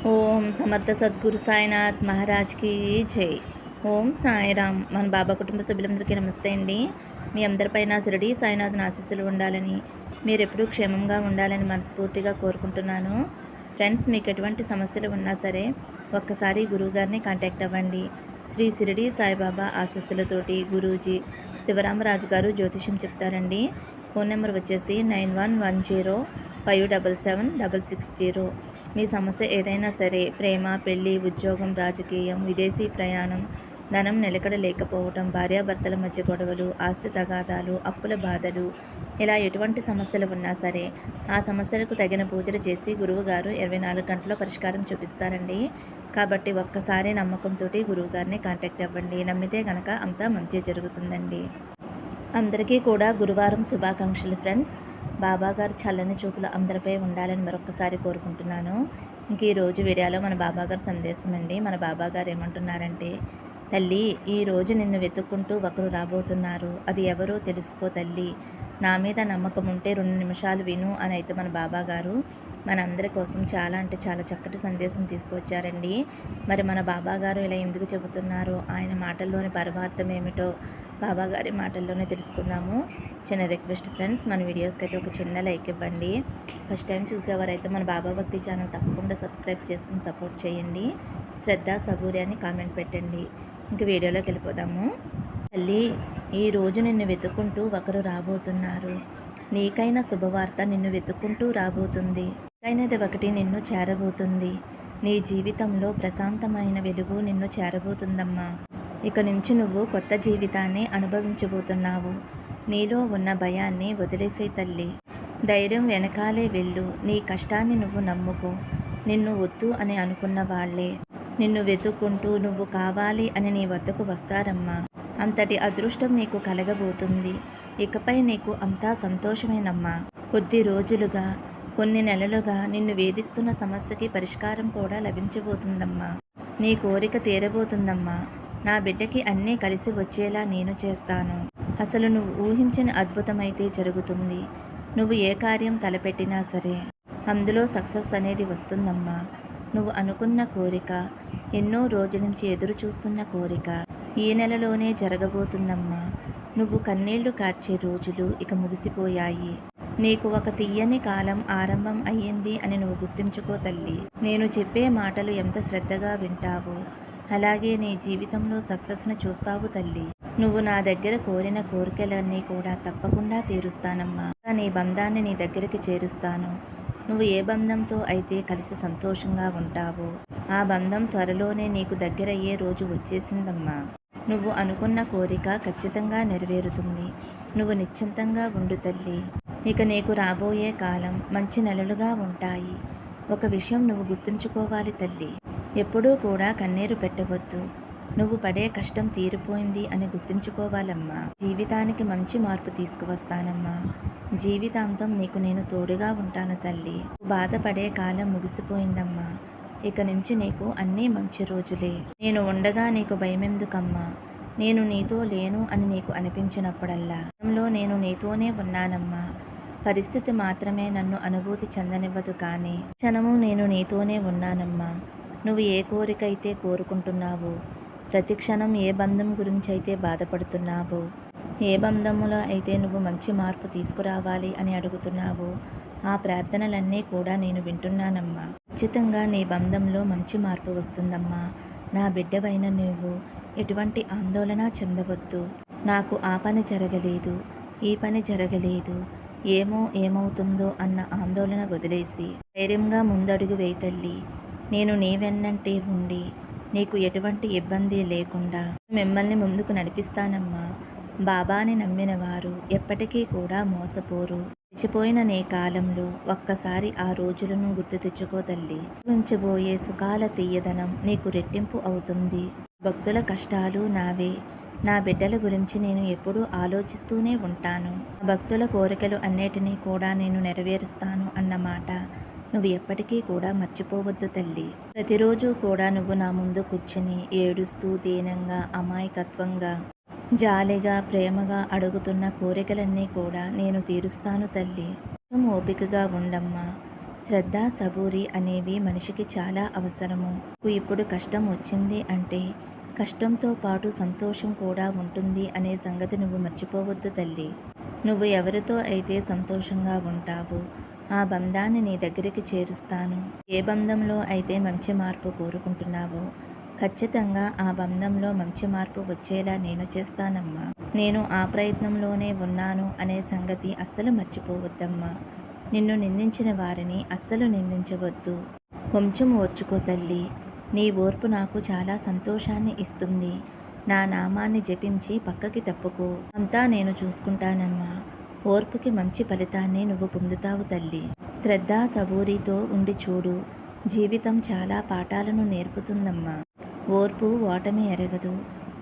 ఓం సమర్థ సద్గురు సాయినాథ్ మహారాజ్కి జై. ఓం సాయిరామ్. మన బాబా కుటుంబ సభ్యులందరికీ నమస్తే అండి. మీ అందరిపైన షిరిడి సాయినాథ్ ఆశీస్సులు ఉండాలని, మీరు ఎప్పుడూ క్షేమంగా ఉండాలని మనస్ఫూర్తిగా కోరుకుంటున్నాను. ఫ్రెండ్స్, మీకు ఎటువంటి సమస్యలు ఉన్నా సరే ఒక్కసారి గురువుగారిని కాంటాక్ట్ అవ్వండి. శ్రీ షిరిడి సాయిబాబా ఆశీస్సులతోటి గురూజీ శివరామరాజు గారు జ్యోతిష్యం చెప్తారండి. ఫోన్ నెంబర్ వచ్చేసి 9110577660. మీ సమస్య ఏదైనా సరే, ప్రేమ, పెళ్లి, ఉద్యోగం, రాజకీయం, విదేశీ ప్రయాణం, ధనం నిలకడ లేకపోవడం, భార్యాభర్తల మధ్య గొడవలు, ఆస్తి తగాదాలు, అప్పుల బాధలు, ఇలా ఎటువంటి సమస్యలు ఉన్నా సరే ఆ సమస్యలకు తగిన పూజలు చేసి గురువుగారు 24 గంటల్లో పరిష్కారం చూపిస్తారండి. కాబట్టి ఒక్కసారి నమ్మకంతో గురువుగారిని కాంటాక్ట్ అవ్వండి. నమ్మితే కనుక అంతా మంచి జరుగుతుందండి. అందరికీ కూడా గురువారం శుభాకాంక్షలు ఫ్రెండ్స్. బాబాగారు చల్లని చూపులు అందరిపై ఉండాలని మరొకసారి కోరుకుంటున్నాను. ఇంక ఈరోజు వీడియోలో మన బాబాగారు సందేశం అండి. మన బాబాగారు ఏమంటున్నారంటే, తల్లి, ఈరోజు నిన్ను వెతుక్కుంటూ ఒకరు రాబోతున్నారు. అది ఎవరో తెలుసుకో తల్లి. నా మీద నమ్మకం ఉంటే 2 నిమిషాలు విను అని అయితే మన బాబాగారు మనందరి కోసం చాలా అంటే చాలా చక్కటి సందేశం తీసుకువచ్చారండి. మరి మన బాబాగారు ఇలా ఎందుకు చెబుతున్నారో, ఆయన మాటల్లోని పరమార్థం ఏమిటో బాబాగారి మాటల్లోనే తెలుసుకుందాము. చిన్న రిక్వెస్ట్ ఫ్రెండ్స్, మన వీడియోస్కి అయితే ఒక చిన్న లైక్ ఇవ్వండి. ఫస్ట్ టైం చూసేవారైతే మన బాబా భక్తి ఛానల్ తప్పకుండా సబ్స్క్రైబ్ చేసుకుని సపోర్ట్ చేయండి. శ్రద్ధ సబూరి అని కామెంట్ పెట్టండి. ఇంక వీడియోలోకి వెళ్ళిపోదాము. తల్లి, ఈరోజు నిన్ను వెతుక్కుంటూ ఒకరు రాబోతున్నారు. నీకైన శుభవార్త నిన్ను వెతుక్కుంటూ రాబోతుంది. నీకైనది ఒకటి నిన్ను చేరబోతుంది. నీ జీవితంలో ప్రశాంతమైన వెలుగు నిన్ను చేరబోతుందమ్మా. ఇక నుంచి నువ్వు కొత్త జీవితాన్ని అనుభవించబోతున్నావు. నీలో ఉన్న భయాన్ని వదిలేసే తల్లి. ధైర్యం వెనకాలే వెళ్ళు. నీ కష్టాన్ని నువ్వు నమ్ముకో. నిన్ను వద్దు అని అనుకున్న వాళ్ళే నిన్ను వెతుక్కుంటూ నువ్వు కావాలి అని నీ వద్దకు వస్తారమ్మా. అంతటి అదృష్టం నీకు కలగబోతుంది. ఇకపై నీకు అంతా సంతోషమేనమ్మా. కొద్ది రోజులుగా, కొన్ని నెలలుగా నిన్ను వేధిస్తున్న సమస్యకి పరిష్కారం కూడా లభించబోతుందమ్మా. నీ కోరిక తీరబోతుందమ్మా. నా బిడ్డకి అన్నీ కలిసి వచ్చేలా నేను చేస్తాను. అసలు నువ్వు ఊహించిన అద్భుతమైతే జరుగుతుంది. నువ్వు ఏ కార్యం తలపెట్టినా సరే అందులో సక్సెస్ అనేది వస్తుందమ్మా. నువ్వు అనుకున్న కోరిక, ఎన్నో రోజుల నుంచి ఎదురు చూస్తున్న కోరిక ఈ నెలలోనే జరగబోతుందమ్మా. నువ్వు కన్నీళ్లు కార్చే రోజులు ఇక ముగిసిపోయాయి. నీకు ఒక తీయని కాలం ఆరంభం అయ్యింది అని నువ్వు గుర్తుంచుకో తల్లి. నేను చెప్పే మాటలు ఎంత శ్రద్ధగా వింటావో అలాగే నీ జీవితంలో సక్సెస్ను చూస్తావు తల్లి. నువ్వు నా దగ్గర కోరిన కోరికలన్నీ కూడా తప్పకుండా తీరుస్తానమ్మా. నీ బంధాన్ని నీ దగ్గరికి చేరుస్తాను. నువ్వు ఏ బంధంతో అయితే కలిసి సంతోషంగా ఉంటావో ఆ బంధం త్వరలోనే నీకు దగ్గరయ్యే రోజు వచ్చేసిందమ్మా. నువ్వు అనుకున్న కోరిక ఖచ్చితంగా నెరవేరుతుంది. నువ్వు నిశ్చింతంగా ఉండు తల్లి. ఇక నీకు రాబోయే కాలం మంచి నెలలుగా ఉంటాయి. ఒక విషయం నువ్వు గుర్తుంచుకోవాలి తల్లి. ఎప్పుడూ కూడా కన్నీరు పెట్టవద్దు. నువ్వు పడే కష్టం తీరిపోయింది అని గుర్తుంచుకోవాలమ్మా. జీవితానికి మంచి మార్పు తీసుకువస్తానమ్మా. జీవితాంతం నీకు నేను తోడుగా ఉంటాను తల్లి. బాధపడే కాలం ముగిసిపోయిందమ్మా. ఇక నుంచి నీకు అన్నీ మంచి రోజులే. నేను ఉండగా నీకు భయమెందుకమ్మా. నేను నీతో లేను అని నీకు అనిపించినప్పుడల్లా నేను నీతోనే ఉన్నానమ్మా. పరిస్థితి మాత్రమే నన్ను అనుభూతి చెందనివ్వదు, కానీ క్షణము నేను నీతోనే ఉన్నానమ్మా. నువ్వు ఏ కోరిక అయితే కోరుకుంటున్నావో, ప్రతి క్షణం ఏ బంధం గురించి అయితే బాధపడుతున్నావో, ఏ బంధంలో అయితే నువ్వు మంచి మార్పు తీసుకురావాలి అని అడుగుతున్నావో ఆ ప్రార్థనలన్నీ కూడా నేను వింటున్నానమ్మా. ఖచ్చితంగా నీ బంధంలో మంచి మార్పు వస్తుందమ్మా. నా బిడ్డవైన నువ్వు ఎటువంటి ఆందోళన చెందవద్దు. నాకు ఆ పని జరగలేదు, ఈ పని జరగలేదు, ఏమవుతుందో అన్న ఆందోళన వదిలేసి ధైర్యంగా ముందడుగు వేయి తల్లి. నేను నీ వెన్నంటే ఉండి నీకు ఎటువంటి ఇబ్బంది లేకుండా మిమ్మల్ని ముందుకు నడిపిస్తానమ్మా. బాబాని నమ్మిన వారు ఎప్పటికీ కూడా మోసపోరు. గడిచిపోయిన నీ కాలంలో ఒక్కసారి ఆ రోజులను గుర్తు తెచ్చుకో తల్లి. ఉంచబోయే సుఖాల తీయదనం నీకు రెట్టింపు అవుతుంది. భక్తుల కష్టాలు నావే. నా బిడ్డల గురించి నేను ఎప్పుడూ ఆలోచిస్తూనే ఉంటాను. భక్తుల కోరికలు అన్నిటినీ కూడా నేను నెరవేరుస్తాను అన్నమాట నువ్వు ఎప్పటికీ కూడా మర్చిపోవద్దు తల్లి. ప్రతిరోజు కూడా నువ్వు నా ముందు కూర్చుని ఏడుస్తూ దీనంగా, అమాయకత్వంగా, జాలిగా, ప్రేమగా అడుగుతున్న కోరికలన్నీ కూడా నేను తీరుస్తాను తల్లి. ఓపికగా ఉండమ్మా. శ్రద్ధ, సబూరి అనేవి మనిషికి చాలా అవసరము. నీకు ఇప్పుడు కష్టం వచ్చింది అంటే కష్టంతో పాటు సంతోషం కూడా ఉంటుంది అనే సంగతి నువ్వు మర్చిపోవద్దు తల్లి. నువ్వు ఎవరితో అయితే సంతోషంగా ఉంటావో ఆ బంధాన్ని నీ దగ్గరికి చేరుస్తాను. ఏ బంధంలో అయితే మంచి మార్పు కోరుకుంటున్నావో ఖచ్చితంగా ఆ బంధంలో మంచి మార్పు వచ్చేలా నేను చేస్తానమ్మా. నేను ఆ ప్రయత్నంలోనే ఉన్నాను అనే సంగతి అస్సలు మర్చిపోవద్దమ్మా. నిన్ను నిందించిన వారిని అస్సలు నిందించవద్దు. కొంచెం ఓర్చుకో తల్లి. నీ ఓర్పు నాకు చాలా సంతోషాన్ని ఇస్తుంది. నా నామాన్ని జపించి పక్కకి తప్పుకో. అంతా నేను చూసుకుంటానమ్మా. ఓర్పుకి మంచి ఫలితాన్ని నువ్వు పొందుతావు తల్లి. శ్రద్ధ, సబూరితో ఉండి చూడు. జీవితం చాలా పాఠాలను నేర్పుతుందమ్మా. ఓర్పు ఓటమి ఎరగదు.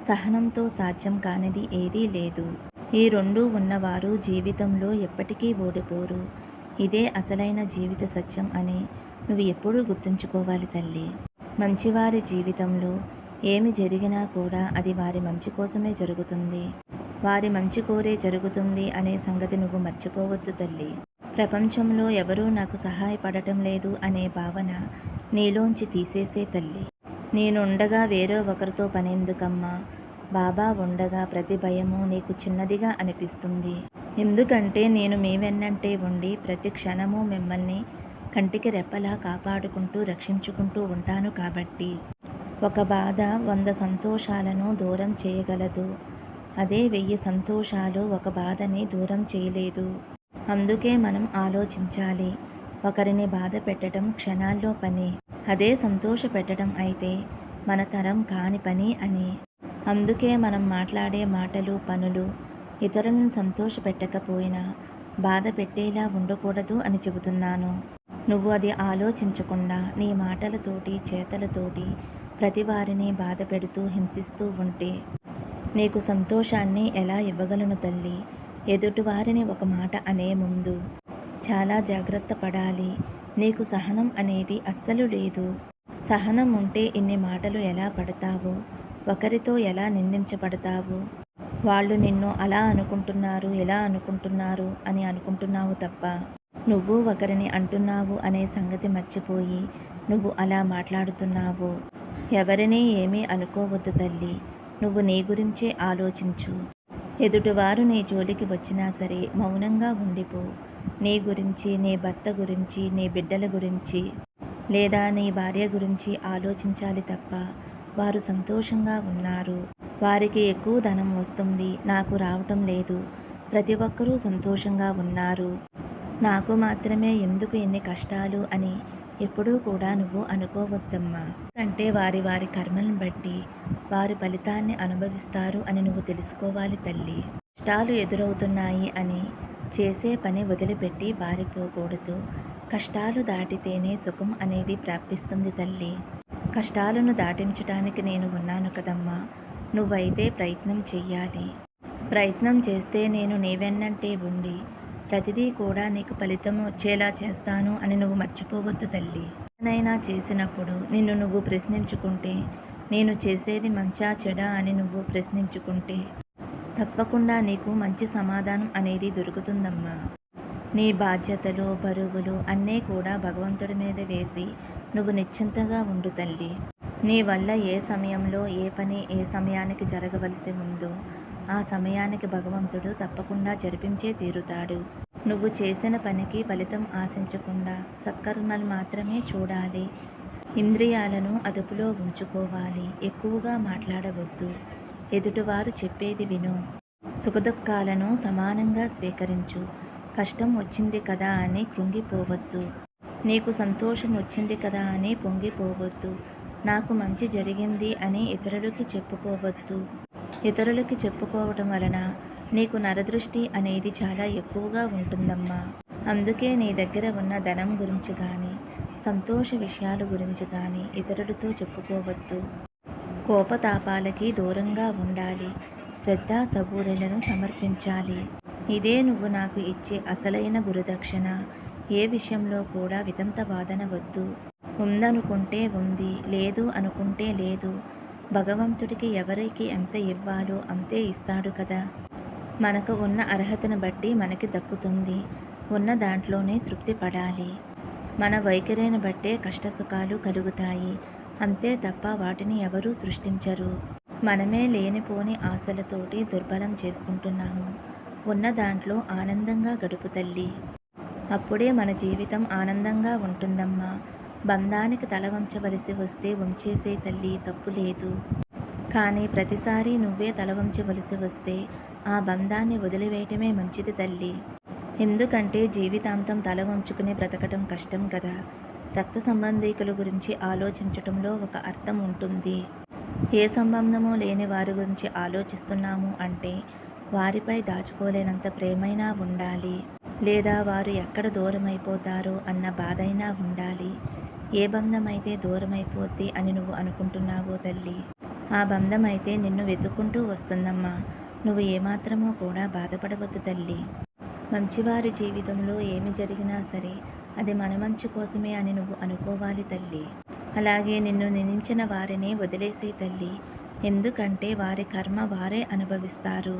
సహనంతో సాధ్యం కానిది ఏదీ లేదు. ఈ రెండూ ఉన్నవారు జీవితంలో ఎప్పటికీ ఓడిపోరు. ఇదే అసలైన జీవిత సత్యం అని నువ్వు ఎప్పుడూ గుర్తుంచుకోవాలి తల్లి. మంచివారి జీవితంలో ఏమి జరిగినా కూడా అది వారి మంచి కోసమే జరుగుతుంది. వారి మంచి కోరే జరుగుతుంది అనే సంగతి నువ్వు మర్చిపోవద్దు తల్లి. ప్రపంచంలో ఎవరూ నాకు సహాయపడటం లేదు అనే భావన నీలోంచి తీసేసే తల్లి. నేనుండగా వేరే ఒకరితో పనెందుకమ్మా? బాబా ఉండగా ప్రతి భయము నీకు చిన్నదిగా అనిపిస్తుంది. ఎందుకంటే నేను మీ వెన్నంటే ఉండి ప్రతి క్షణము మిమ్మల్ని కంటికి రెప్పలా కాపాడుకుంటూ రక్షించుకుంటూ ఉంటాను కాబట్టి. ఒక బాధ 100 సంతోషాలను దూరం చేయగలదు. అదే 1000 సంతోషాలు ఒక బాధని దూరం చేయలేదు. అందుకే మనం ఆలోచించాలి. ఒకరిని బాధ పెట్టడం క్షణాల్లో పని. అదే సంతోష పెట్టడం అయితే మన తరం కాని పని అని. అందుకే మనం మాట్లాడే మాటలు, పనులు ఇతరులను సంతోష పెట్టకపోయినా బాధ పెట్టేలా ఉండకూడదు అని చెబుతున్నాను. నువ్వు అది ఆలోచించకుండా నీ మాటలతోటి, చేతలతోటి ప్రతి వారిని బాధ పెడుతూ హింసిస్తూ ఉంటే నీకు సంతోషాన్ని ఎలా ఇవ్వగలను తల్లి? ఎదుటివారిని ఒక మాట అనే ముందు చాలా జాగ్రత్త పడాలి. నీకు సహనం అనేది అస్సలు లేదు. సహనం ఉంటే ఇన్ని మాటలు ఎలా పడతావు? ఒకరితో ఎలా నిందించబడతావు? వాళ్ళు నిన్ను అలా అనుకుంటున్నారు, ఎలా అనుకుంటున్నారు అని అనుకుంటున్నావు తప్ప నువ్వు ఒకరిని అంటున్నావు అనే సంగతి మర్చిపోయి నువ్వు అలా మాట్లాడుతున్నావు. ఎవరినీ ఏమీ అనుకోవద్దు తల్లి. నువ్వు నీ గురించే ఆలోచించు. ఎదుటివారు నీ జోలికి వచ్చినా సరే మౌనంగా ఉండిపో. నీ గురించి, నీ భర్త గురించి, నీ బిడ్డల గురించి లేదా నీ భార్య గురించి ఆలోచించాలి తప్ప వారు సంతోషంగా ఉన్నారు, వారికి ఎక్కువ ధనం వస్తుంది, నాకు రావటం లేదు, ప్రతి ఒక్కరూ సంతోషంగా ఉన్నారు, నాకు మాత్రమే ఎందుకు ఎన్ని కష్టాలు అని ఎప్పుడూ కూడా నువ్వు అనుకోవద్దమ్మా. అంటే వారి వారి కర్మలను బట్టి వారి ఫలితాన్ని అనుభవిస్తారు అని నువ్వు తెలుసుకోవాలి తల్లి. కష్టాలు ఎదురవుతున్నాయి అని చేసే పని వదిలిపెట్టి పారిపోకూడదు. కష్టాలు దాటితేనే సుఖం అనేది ప్రాప్తిస్తుంది తల్లి. కష్టాలను దాటించడానికి నేను ఉన్నాను కదమ్మా. నువ్వైతే ప్రయత్నం చెయ్యాలి. ప్రయత్నం చేస్తే నేను నీ వెన్నంటే ఉండి ప్రతిదీ కూడా నీకు ఫలితం వచ్చేలా చేస్తాను అని నువ్వు మర్చిపోవద్దు తల్లి. ఏదైనా చేసినప్పుడు నిన్ను నువ్వు ప్రశ్నించుకుంటే, నేను చేసేది మంచా చెడా అని నువ్వు ప్రశ్నించుకుంటే తప్పకుండా నీకు మంచి సమాధానం అనేది దొరుకుతుందమ్మా. నీ బాధ్యతలు, బరువులు అన్నీ కూడా భగవంతుడి మీద వేసి నువ్వు నిశ్చింతగా ఉండు తల్లి. నీ వల్ల ఏ సమయంలో ఏ పని ఏ సమయానికి జరగవలసి ఉందో ఆ సమయానికి భగవంతుడు తప్పకుండా జరిపించే తీరుతాడు. నువ్వు చేసిన పనికి ఫలితం ఆశించకుండా సత్కర్మలు మాత్రమే చూడాలి. ఇంద్రియాలను అదుపులో ఉంచుకోవాలి. ఎక్కువగా మాట్లాడవద్దు. ఎదుటివారు చెప్పేది విను. సుఖదుఖాలను సమానంగా స్వీకరించు. కష్టం వచ్చింది కదా అని కృంగిపోవద్దు. నీకు సంతోషం వచ్చింది కదా అని పొంగిపోవద్దు. నాకు మంచి జరిగింది అని ఇతరులకి చెప్పుకోవద్దు. ఇతరులకి చెప్పుకోవటం వలన నీకు నరదృష్టి అనేది చాలా ఎక్కువగా ఉంటుందమ్మా. అందుకే నీ దగ్గర ఉన్న ధనం గురించి కానీ సంతోష విషయాల గురించి కానీ ఇతరులతో చెప్పుకోవద్దు. కోపతాపాలకి దూరంగా ఉండాలి. శ్రద్ధ, సబూరులను సమర్పించాలి. ఇదే నువ్వు నాకు ఇచ్చే అసలైన గురుదక్షిణ. ఏ విషయంలో కూడా వితంత వాదన వద్దు. ఉందనుకుంటే ఉంది, లేదు అనుకుంటే లేదు. భగవంతుడికి ఎవరికి ఎంత ఇవ్వాలో అంతే ఇస్తాడు కదా. మనకు ఉన్న అర్హతను బట్టి మనకి దక్కుతుంది. ఉన్న దాంట్లోనే తృప్తి పడాలి. మన వైఖరిని బట్టే కష్టసుఖాలు కలుగుతాయి. అంతే తప్ప వాటిని ఎవరూ సృష్టించరు. మనమే లేనిపోని ఆశలతోటి దుర్బలం చేసుకుంటున్నాము. ఉన్న దాంట్లో ఆనందంగా గడుపు తల్లి. అప్పుడే మన జీవితం ఆనందంగా ఉంటుందమ్మా. బంధానికి తల వంచవలసి వస్తే వంచేసే తల్లి, తప్పు లేదు. కానీ ప్రతిసారి నువ్వే తల వంచవలసి వస్తే ఆ బంధాన్ని వదిలివేయటమే మంచిది తల్లి. ఎందుకంటే జీవితాంతం తల వంచుకుని బ్రతకటం కష్టం కదా. రక్త సంబంధీకుల గురించి ఆలోచించటంలో ఒక అర్థం ఉంటుంది. ఏ సంబంధమూ లేని వారి గురించి ఆలోచిస్తున్నాము అంటే వారిపై దాచుకోలేనంత ప్రేమైనా ఉండాలి. లేదా వారు ఎక్కడ దూరమైపోతారో అన్న బాధైనా ఉండాలి. ఏ బంధమైతే దూరమైపోద్ది అని నువ్వు అనుకుంటున్నావో తల్లి, ఆ బంధమైతే నిన్ను వెతుక్కుంటూ వస్తుందమ్మా. నువ్వు ఏమాత్రమూ కూడా బాధపడవద్దు తల్లి. మంచివారి జీవితంలో ఏమి జరిగినా సరే అది మన మంచి కోసమే అని నువ్వు అనుకోవాలి తల్లి. అలాగే నిన్ను నిందించిన వారిని వదిలేసే తల్లి. ఎందుకంటే వారి కర్మ వారే అనుభవిస్తారు.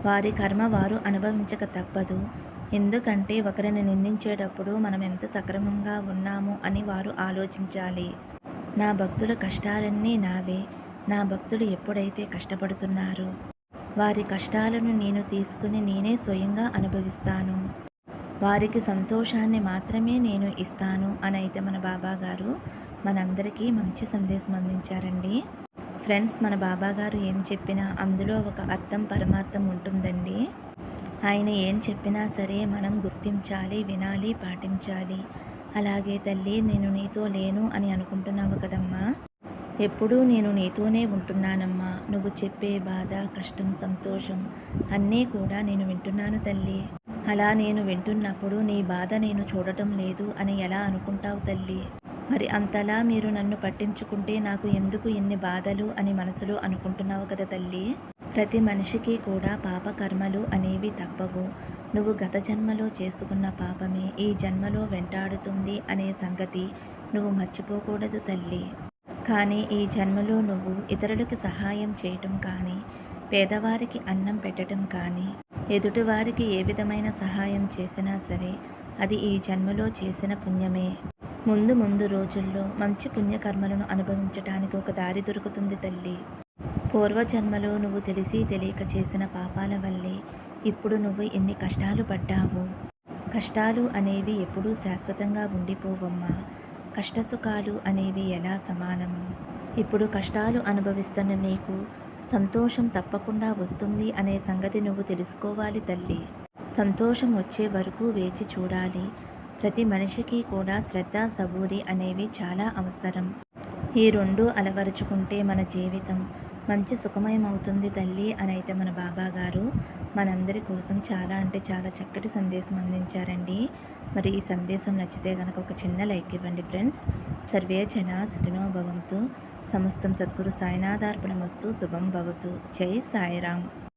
వారి కర్మ వారు అనుభవించక తప్పదు. ఎందుకంటే ఒకరిని నిందించేటప్పుడు మనం ఎంత సక్రమంగా ఉన్నాము అని వారు ఆలోచించాలి. నా భక్తుల కష్టాలన్నీ నావే. నా భక్తులు ఎప్పుడైతే కష్టపడుతున్నారో వారి కష్టాలను నేను తీసుకుని నేనే స్వయంగా అనుభవిస్తాను. వారికి సంతోషాన్ని మాత్రమే నేను ఇస్తాను అని అయితే మన బాబాగారు మనందరికీ మంచి సందేశం అందించారండి. ఫ్రెండ్స్, మన బాబాగారు ఏం చెప్పినా అందులో ఒక అర్థం పరమార్థం ఉంటుందండి. ఆయన ఏం చెప్పినా సరే మనం గుర్తించాలి, వినాలి, పాటించాలి. అలాగే తల్లి, నేను నీతో లేను అని అనుకుంటున్నావు కదమ్మా. ఎప్పుడూ నేను నీతోనే ఉంటున్నానమ్మా. నువ్వు చెప్పే బాధ, కష్టం, సంతోషం అన్నీ కూడా నేను వింటున్నాను తల్లి. అలా నేను వింటున్నప్పుడు నీ బాధ నేను చూడటం లేదు అని ఎలా అనుకుంటావు తల్లి? మరి అంతలా మీరు నన్ను పట్టించుకుంటే నాకు ఎందుకు ఇన్ని బాధలు అని మనసులో అనుకుంటున్నావు కదా తల్లి. ప్రతి మనిషికి కూడా పాప కర్మలు అనేవి తప్పవు. నువ్వు గత జన్మలో చేసుకున్న పాపమే ఈ జన్మలో వెంటాడుతుంది అనే సంగతి నువ్వు మర్చిపోకూడదు తల్లి. కానీ ఈ జన్మలో నువ్వు ఇతరులకు సహాయం చేయటం కానీ, పేదవారికి అన్నం పెట్టడం కానీ, ఎదుటివారికి ఏ విధమైన సహాయం చేసినా సరే అది ఈ జన్మలో చేసిన పుణ్యమే. ముందు ముందు రోజుల్లో మంచి పుణ్యకర్మలను అనుభవించటానికి ఒక దారి దొరుకుతుంది తల్లి. పూర్వజన్మలో నువ్వు తెలిసి తెలియక చేసిన పాపాల వల్లే ఇప్పుడు నువ్వు ఎన్ని కష్టాలు పడ్డావు. కష్టాలు అనేవి ఎప్పుడూ శాశ్వతంగా ఉండిపోవమ్మా. కష్టసుఖాలు అనేవి ఎలా సమానము. ఇప్పుడు కష్టాలు అనుభవిస్తున్న నీకు సంతోషం తప్పకుండా వస్తుంది అనే సంగతి నువ్వు తెలుసుకోవాలి తల్లి. సంతోషం వచ్చే వరకు వేచి చూడాలి. ప్రతి మనిషికి కూడా శ్రద్ధ, సబూరి అనేవి చాలా అవసరం. ఈ రెండు అలవరుచుకుంటే మన జీవితం మంచి సుఖమయమవుతుంది తల్లి అని అయితే మన బాబాగారు మనందరి కోసం చాలా అంటే చాలా చక్కటి సందేశం అందించారండి. మరి ఈ సందేశం నచ్చితే కనుక ఒక చిన్న లైక్ ఇవ్వండి ఫ్రెండ్స్. సర్వే జన సుఖినో భవంతు. సమస్తం సద్గురు సాయినాథార్పణమస్తు. శుభం భవతు. జై సాయిరామ్.